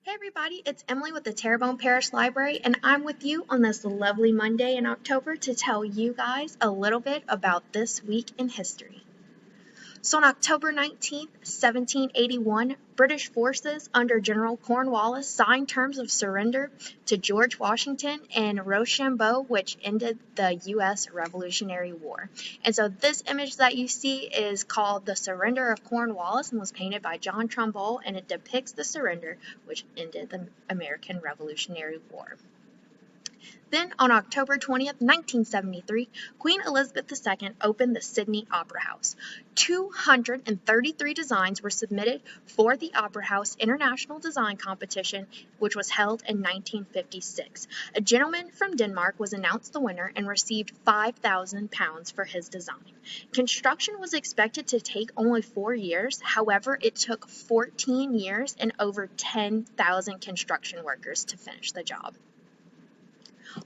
Hey everybody, it's Emily with the Terrebonne Parish Library, and I'm with you on this lovely Monday in October to tell you guys a little bit about this week in history. So on October 19th, 1781, British forces under General Cornwallis signed terms of surrender to George Washington and Rochambeau, which ended the U.S. Revolutionary War. And so this image that you see is called The Surrender of Cornwallis and was painted by John Trumbull, and it depicts the surrender which ended the American Revolutionary War. Then, on October 20th, 1973, Queen Elizabeth II opened the Sydney Opera House. 233 designs were submitted for the Opera House International Design Competition, which was held in 1956. A gentleman from Denmark was announced the winner and received £5,000 for his design. Construction was expected to take only 4 years. However, it took 14 years and over 10,000 construction workers to finish the job.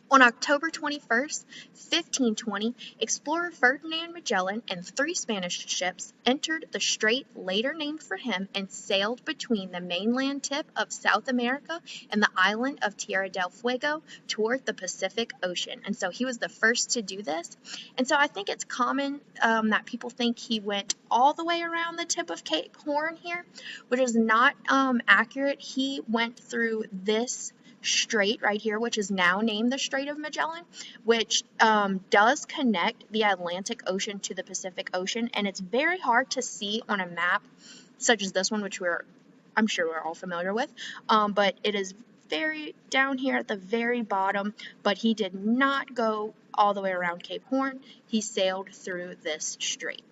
On October 21st, 1520, explorer Ferdinand Magellan and 3 Spanish ships entered the strait later named for him and sailed between the mainland tip of South America and the island of Tierra del Fuego toward the Pacific Ocean. And so he was the first to do this. And so I think it's common that people think he went all the way around the tip of Cape Horn here, which is not accurate. He went through this strait right here, which is now named the Strait of Magellan, which does connect the Atlantic Ocean to the Pacific Ocean, and it's very hard to see on a map such as this one, which I'm sure we're all familiar with, but it is very down here at the very bottom. But he did not go all the way around Cape Horn. He sailed through this strait.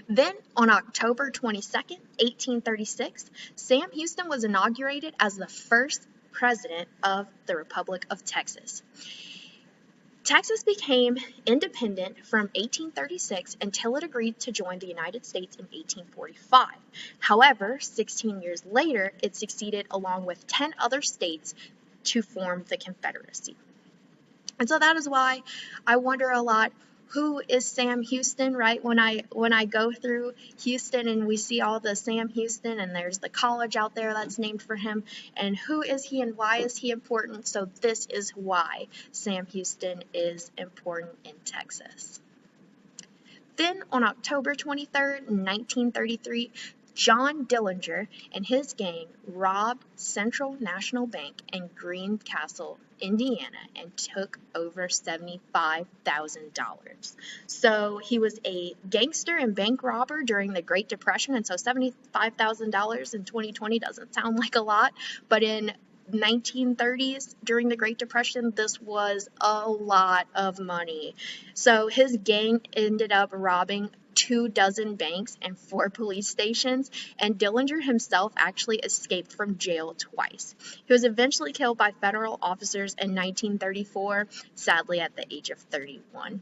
Then, on October 22nd, 1836, Sam Houston was inaugurated as the first president of the Republic of Texas. Texas became independent from 1836 until it agreed to join the United States in 1845. However, 16 years later, it succeeded along with 10 other states to form the Confederacy. And so that is why I wonder a lot, who is Sam Houston, right? When I go through Houston and we see all the Sam Houston, and there's the college out there that's named for him, and who is he and why is he important? So this is why Sam Houston is important in Texas. Then on October 23rd, 1933, John Dillinger and his gang robbed Central National Bank in Greencastle, Indiana, and took over $75,000. So he was a gangster and bank robber during the Great Depression, and so $75,000 in 2020 doesn't sound like a lot, but in 1930s, during the Great Depression, this was a lot of money. So his gang ended up robbing 24 banks and 4 police stations, and Dillinger himself actually escaped from jail twice. He was eventually killed by federal officers in 1934, sadly at the age of 31.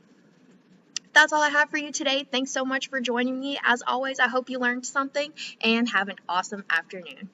That's all I have for you today. Thanks so much for joining me. As always, I hope you learned something, and have an awesome afternoon.